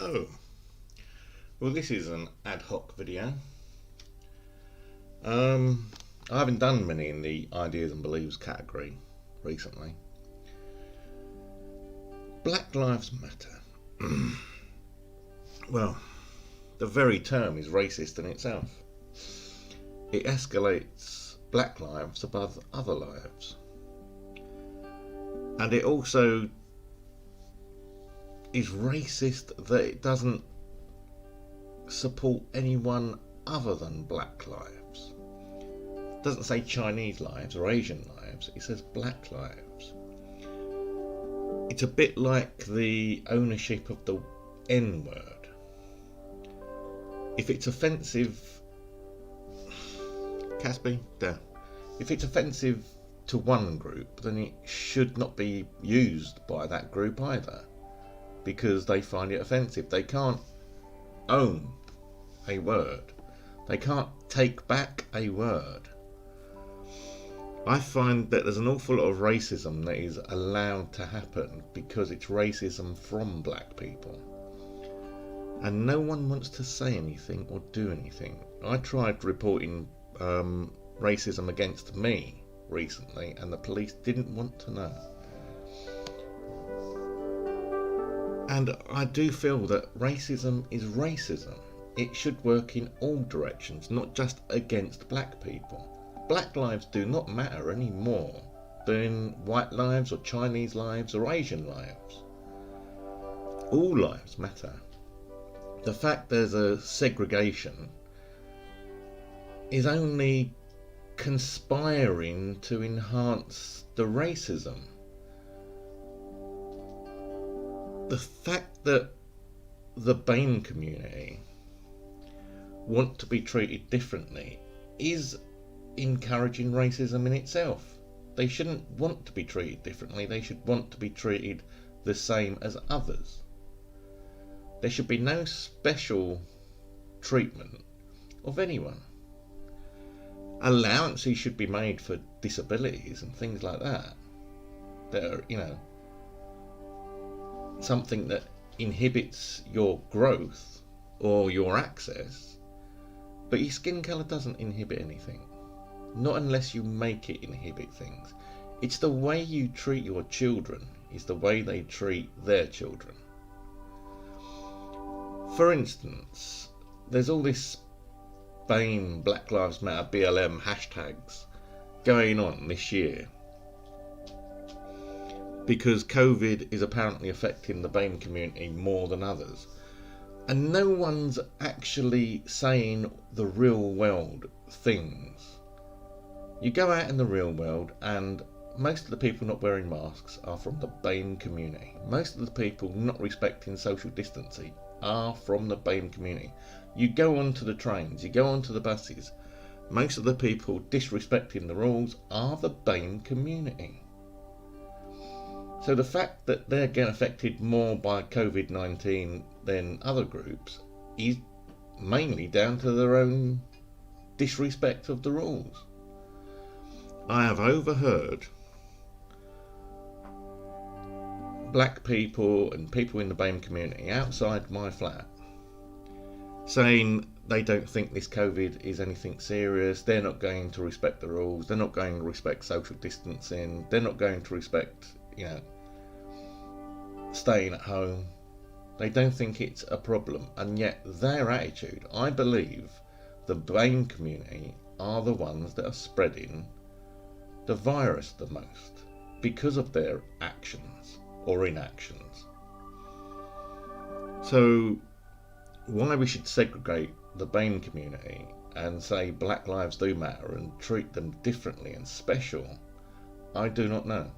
Hello. Well, this is an ad hoc video. I haven't done many in the ideas and beliefs category recently. Black Lives Matter. Well, the very term is racist in itself. It escalates black lives above other lives. And it also is racist that it doesn't support anyone other than black lives. It doesn't say Chinese lives or Asian lives, it says black lives. It's a bit like the ownership of the N-word. If it's offensive, Casby, there. If it's offensive to one group, then it should not be used by that group either, because they find it offensive. They can't own a word. They can't take back a word. I find that there's an awful lot of racism that is allowed to happen because it's racism from black people. And no one wants to say anything or do anything. I tried reporting racism against me recently and the police didn't want to know. And I do feel that racism is racism. It should work in all directions, not just against black people. Black lives do not matter any more than white lives or Chinese lives or Asian lives. All lives matter. The fact there's a segregation is only conspiring to enhance the racism. The fact that the BAME community want to be treated differently is encouraging racism in itself. They shouldn't want to be treated differently, they should want to be treated the same as others. There should be no special treatment of anyone. Allowances should be made for disabilities and things like that. That are, something that inhibits your growth or your access, but your skin colour doesn't inhibit anything. Not unless you make it inhibit things. It's the way you treat your children is the way they treat their children. For instance, there's all this BAME, Black Lives Matter, BLM hashtags going on this year because COVID is apparently affecting the BAME community more than others. And no one's actually saying the real world things. You go out in the real world and most of the people not wearing masks are from the BAME community. Most of the people not respecting social distancing are from the BAME community. You go onto the trains, you go onto the buses, most of the people disrespecting the rules are the BAME community. So the fact that they're getting affected more by COVID-19 than other groups is mainly down to their own disrespect of the rules. I have overheard black people and people in the BAME community outside my flat saying they don't think this COVID is anything serious, they're not going to respect the rules, they're not going to respect social distancing, they're not going to respect, staying at home. They don't think it's a problem, and yet their attitude, I believe the BAME community are the ones that are spreading the virus the most because of their actions or inactions. So why we should segregate the BAME community and say black lives do matter and treat them differently and special, I do not know.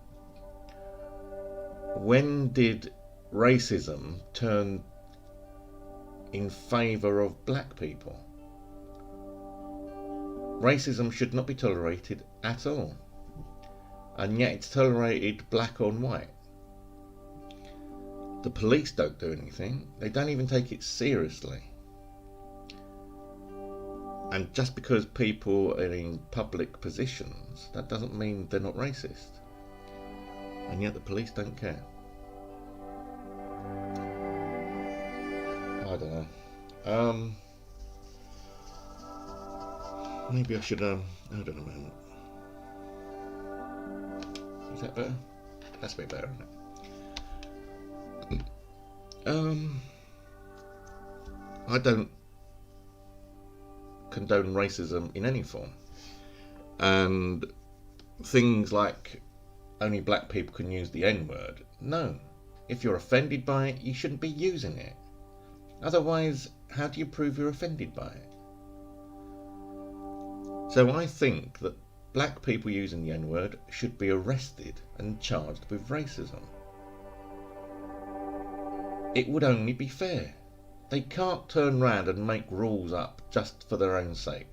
When did racism turn in favour of black people? Racism should not be tolerated at all, and yet it's tolerated black on white. The police don't do anything, they don't even take it seriously. And just because people are in public positions, that doesn't mean they're not racist. And yet the police don't care. I don't know. Maybe I should, hold on a moment. Is that better? That's a bit better, isn't it? I don't condone racism in any form. And things like only black people can use the N-word. No. If you're offended by it, you shouldn't be using it. Otherwise, how do you prove you're offended by it? So I think that black people using the N-word should be arrested and charged with racism. It would only be fair. They can't turn round and make rules up just for their own sake.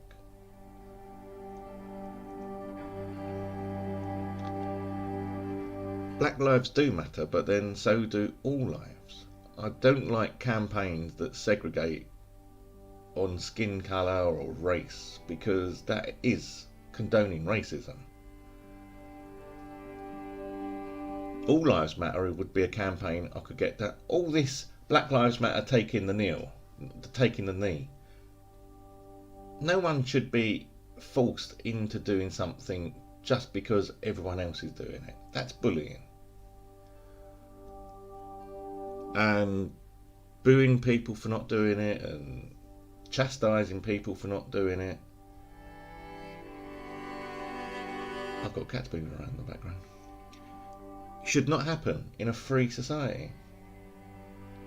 Black lives do matter, but then so do all lives. I don't like campaigns that segregate on skin colour or race, because that is condoning racism. All Lives Matter would be a campaign I could get that. All this Black Lives Matter taking the knee. No one should be forced into doing something just because everyone else is doing it. That's bullying. And booing people for not doing it and chastising people for not doing it. I've got cats moving around in the background. Should not happen in a free society.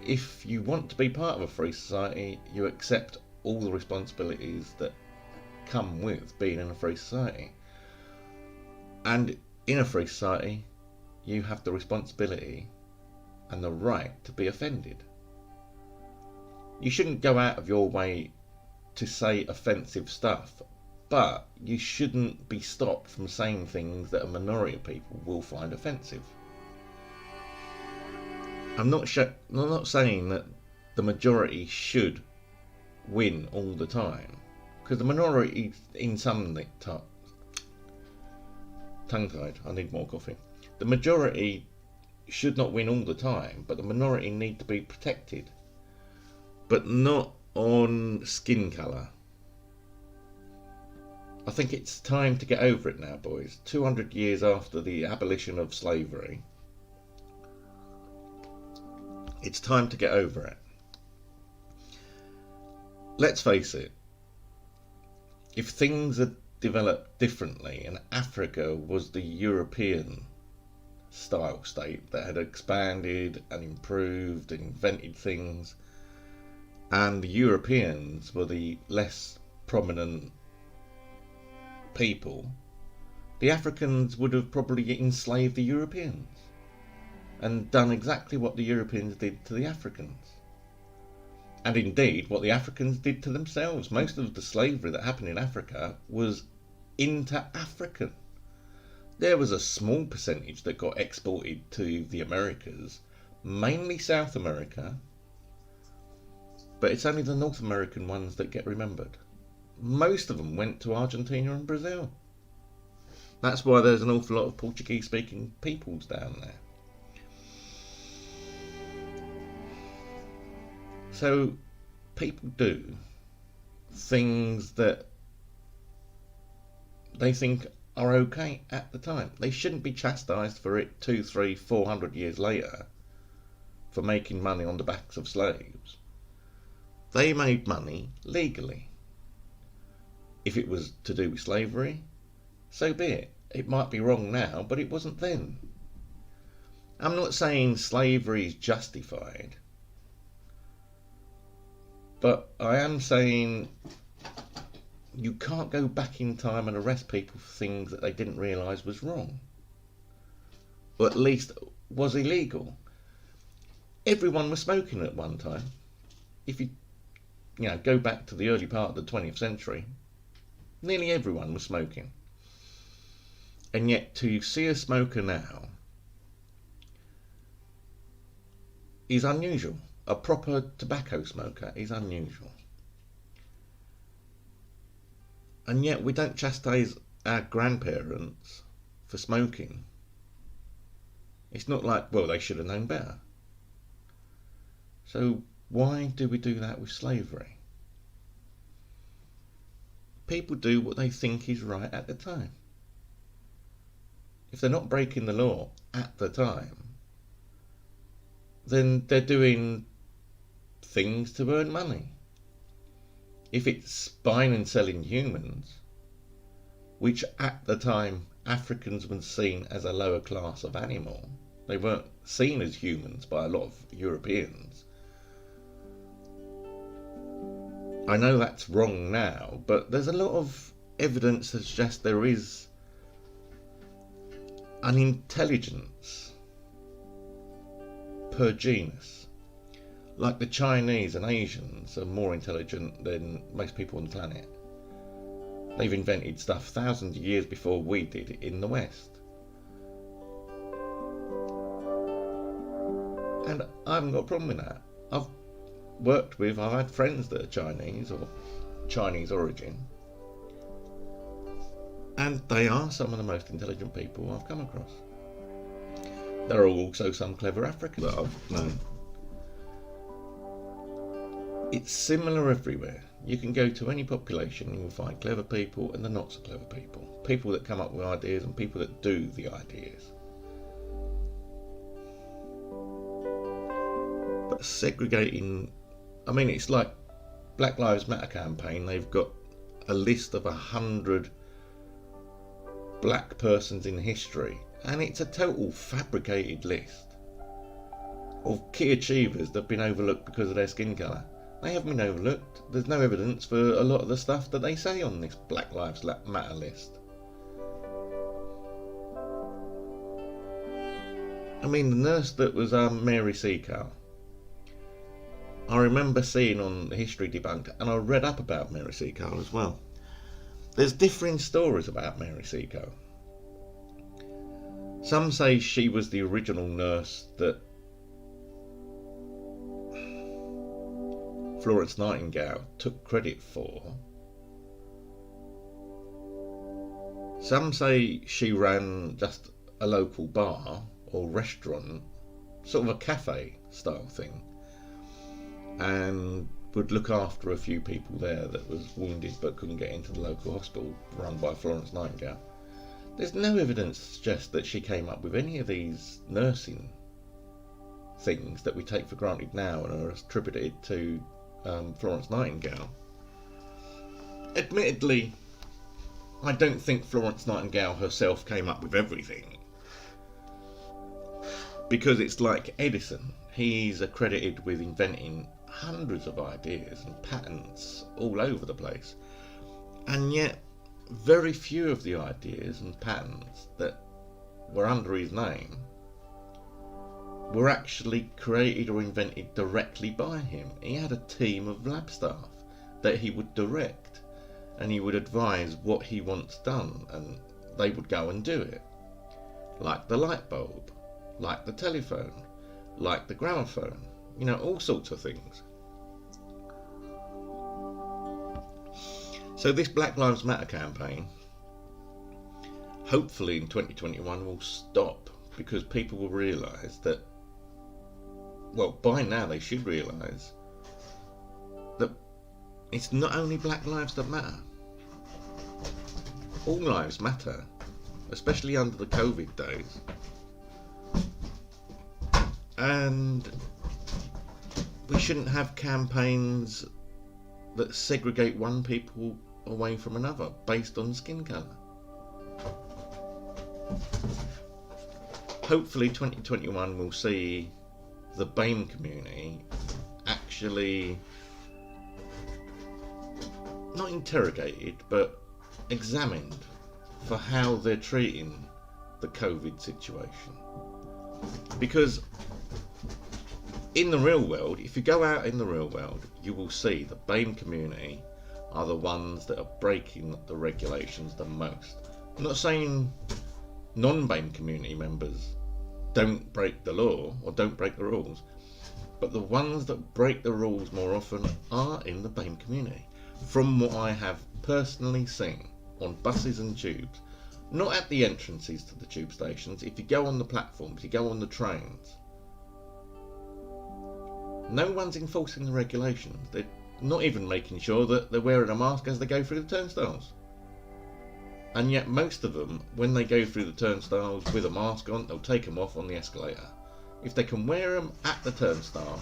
If you want to be part of a free society, you accept all the responsibilities that come with being in a free society. And in a free society, you have the responsibility and the right to be offended. You shouldn't go out of your way to say offensive stuff, but you shouldn't be stopped from saying things that a minority of people will find offensive. I'm not saying that the majority should win all the time, because the minority in some tongue-tied, I need more coffee. The majority should not win all the time, but the minority need to be protected, but not on skin colour. I think it's time to get over it now, boys. 200 years after the abolition of slavery, it's time to get over it. Let's face it, if things had developed differently and Africa was the European style state that had expanded and improved and invented things, and the Europeans were the less prominent people, the Africans would have probably enslaved the Europeans and done exactly what the Europeans did to the Africans. And indeed, what the Africans did to themselves. Most of the slavery that happened in Africa was inter-African. There was a small percentage that got exported to the Americas, mainly South America, but it's only the North American ones that get remembered. Most of them went to Argentina and Brazil. That's why there's an awful lot of Portuguese-speaking peoples down there. So people do things that they think are okay at the time. They shouldn't be chastised for it 200, 300, 400 years later for making money on the backs of slaves. They made money legally. If it was to do with slavery, so be it. It might be wrong now, but it wasn't then. I'm not saying slavery is justified, but I am saying you can't go back in time and arrest people for things that they didn't realise was wrong, or at least was illegal. Everyone was smoking at one time. If you go back to the early part of the 20th century, nearly everyone was smoking. And yet to see a smoker now is unusual. A proper tobacco smoker is unusual. And yet we don't chastise our grandparents for smoking. It's not like, well, they should have known better. So Why do we do that with slavery? People do what they think is right at the time. If they're not breaking the law at the time, then they're doing things to earn money. If it's buying and selling humans, which at the time Africans were seen as a lower class of animal, they weren't seen as humans by a lot of Europeans. I know that's wrong now, but there's a lot of evidence that suggests there is an intelligence per genus. Like the Chinese and Asians are more intelligent than most people on the planet. They've invented stuff thousands of years before we did in the West. And I haven't got a problem with that. I've had friends that are Chinese or Chinese origin, and they are some of the most intelligent people I've come across. There are also some clever Africans that I've known. It's similar everywhere. You can go to any population and you'll find clever people and the not so clever people. People that come up with ideas and people that do the ideas. But segregating, it's like Black Lives Matter campaign. They've got a list of 100 black persons in history, and it's a total fabricated list of key achievers that have been overlooked because of their skin colour. They haven't been overlooked. There's no evidence for a lot of the stuff that they say on this Black Lives Matter list. The nurse that was Mary Seacole, I remember seeing on the History Debunked, and I read up about Mary Seacole as well. There's differing stories about Mary Seacole. Some say she was the original nurse that Florence Nightingale took credit for. Some say she ran just a local bar or restaurant, sort of a cafe style thing, and would look after a few people there that was wounded but couldn't get into the local hospital run by Florence Nightingale. There's no evidence to suggest that she came up with any of these nursing things that we take for granted now and are attributed to Florence Nightingale. Admittedly, I don't think Florence Nightingale herself came up with everything, because it's like Edison. He's accredited with inventing hundreds of ideas and patents all over the place, and yet very few of the ideas and patents that were under his name were actually created or invented directly by him. He had a team of lab staff that he would direct, and he would advise what he wants done, and they would go and do it. Like the light bulb, like the telephone, like the gramophone, all sorts of things. So this Black Lives Matter campaign, hopefully in 2021, will stop, because people will realise that, by now they should realise that it's not only black lives that matter. All lives matter, especially under the COVID days. And we shouldn't have campaigns that segregate one people away from another based on skin colour. Hopefully 2021 will see the BAME community actually not interrogated but examined for how they're treating the COVID situation. Because in the real world, if you go out in the real world, you will see the BAME community are the ones that are breaking the regulations the most. I'm not saying non-BAME community members don't break the law or don't break the rules, but the ones that break the rules more often are in the BAME community. From what I have personally seen on buses and tubes, not at the entrances to the tube stations, if you go on the platforms, you go on the trains, No one's enforcing the regulations. They're not even making sure that they're wearing a mask as they go through the turnstiles. And yet most of them, when they go through the turnstiles with a mask on, they'll take them off on the escalator. If they can wear them at the turnstile,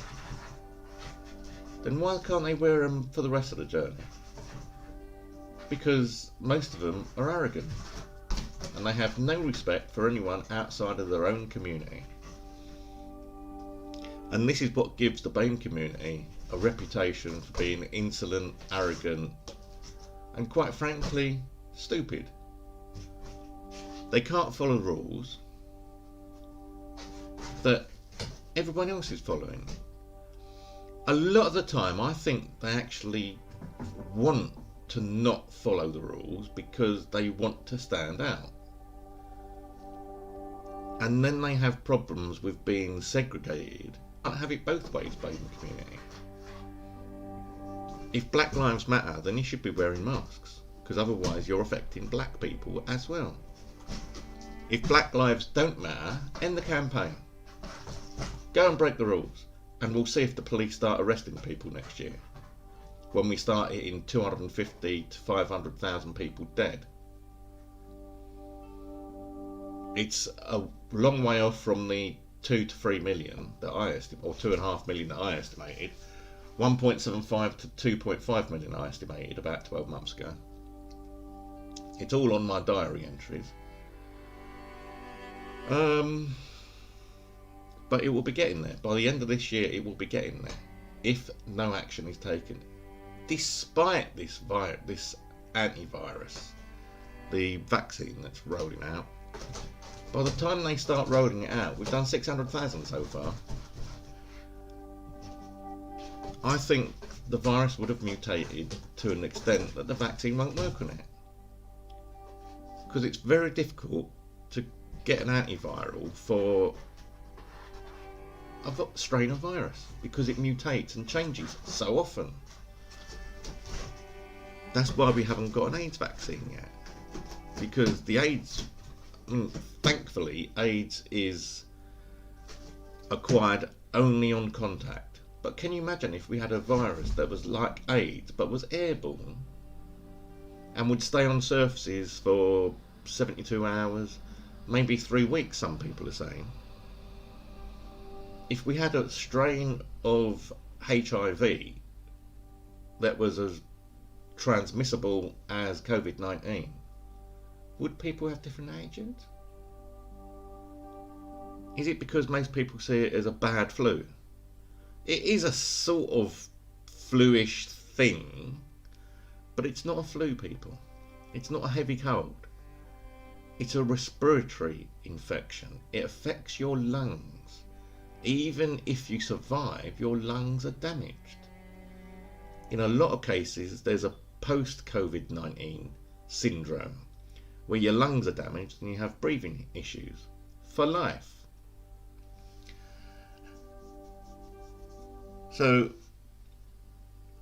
then why can't they wear them for the rest of the journey? Because most of them are arrogant and they have no respect for anyone outside of their own community. And this is what gives the BAME community a reputation for being insolent, arrogant, and quite frankly, stupid. They can't follow rules that everyone else is following. A lot of the time I think they actually want to not follow the rules because they want to stand out. And then they have problems with being segregated. I can't have it both ways, BAME community. If Black Lives Matter, then you should be wearing masks, because otherwise you're affecting black people as well. If Black Lives don't matter, end the campaign. Go and break the rules, and we'll see if the police start arresting people next year, when we start hitting 250 to 500,000 people dead. It's a long way off from the 2 to 3 million that I estimate, or 2.5 million that I estimated. 1.75 to 2.5 million I estimated about 12 months ago. It's all on my diary entries. But it will be getting there. By the end of this year, it will be getting there, if no action is taken. Despite this antivirus, the vaccine that's rolling out, by the time they start rolling it out, we've done 600,000 so far. I think the virus would have mutated to an extent that the vaccine won't work on it. Because it's very difficult to get an antiviral for a strain of virus, because it mutates and changes so often. That's why we haven't got an AIDS vaccine yet. Because the AIDS, thankfully, AIDS is acquired only on contact. But can you imagine if we had a virus that was like AIDS but was airborne and would stay on surfaces for 72 hours, maybe 3 weeks, some people are saying. If we had a strain of HIV that was as transmissible as COVID-19, would people have different agents? Is it because most people see it as a bad flu? It is a sort of flu-ish thing, but it's not a flu, people. It's not a heavy cold. It's a respiratory infection. It affects your lungs. Even if you survive, your lungs are damaged. In a lot of cases, there's a post-COVID-19 syndrome where your lungs are damaged and you have breathing issues for life. So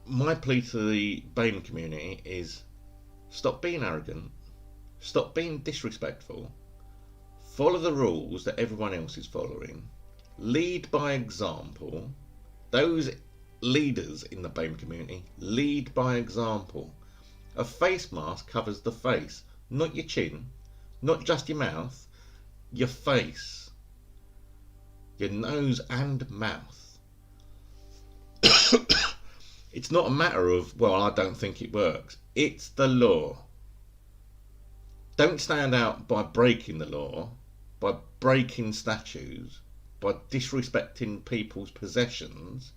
my plea to the BAME community is stop being arrogant, stop being disrespectful, follow the rules that everyone else is following, lead by example. Those leaders in the BAME community, lead by example. A face mask covers the face, not your chin, not just your mouth, your face, your nose and mouth. It's not a matter of, well, I don't think it works. It's the law. Don't stand out by breaking the law, by breaking statutes, by disrespecting people's possessions,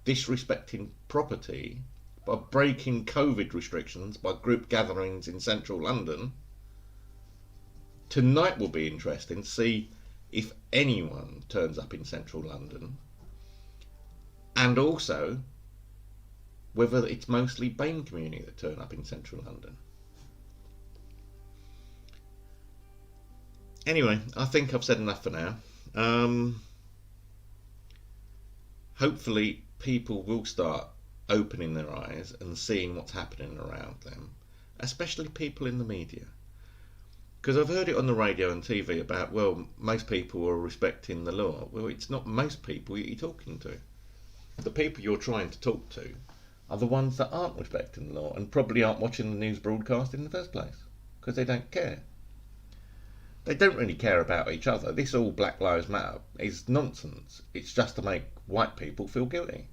disrespecting property, by breaking COVID restrictions, by group gatherings in central London. Tonight will be interesting to see if anyone turns up in central London, and also whether it's mostly BAME community that turn up in central London. Anyway, I think I've said enough for now. Hopefully people will start opening their eyes and seeing what's happening around them, especially people in the media. Because I've heard it on the radio and TV about, well, most people are respecting the law. Well, it's not most people you're talking to. the people you're trying to talk to are the ones that aren't respecting the law and probably aren't watching the news broadcast in the first place because they don't care. They don't really care about each other. This all Black Lives Matter is nonsense. It's just to make white people feel guilty.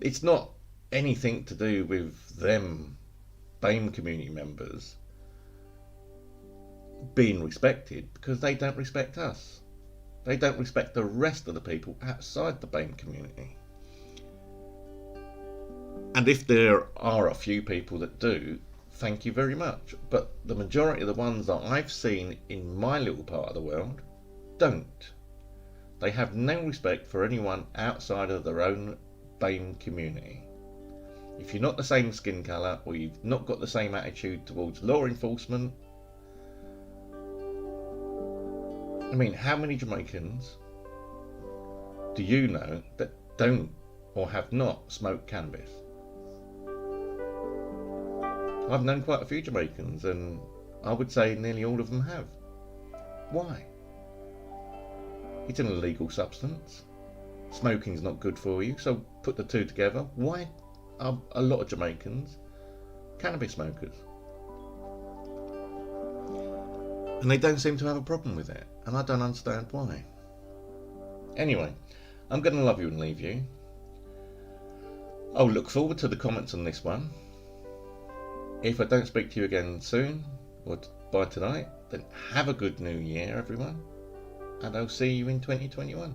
It's not anything to do with them, BAME community members, being respected, because they don't respect us. They don't respect the rest of the people outside the BAME community. And if there are a few people that do, thank you very much. But the majority of the ones that I've seen in my little part of the world don't. They have no respect for anyone outside of their own BAME community. If you're not the same skin colour, or you've not got the same attitude towards law enforcement, I mean, how many Jamaicans do you know that don't or have not smoked cannabis? I've known quite a few Jamaicans, and I would say nearly all of them have. Why? It's an illegal substance. Smoking's not good for you, so put the two together. Why are a lot of Jamaicans cannabis smokers? And they don't seem to have a problem with it, and I don't understand why. Anyway, I'm going to love you and leave you. I'll look forward to the comments on this one. If I don't speak to you again soon, or by tonight, then have a good new year, everyone. And I'll see you in 2021.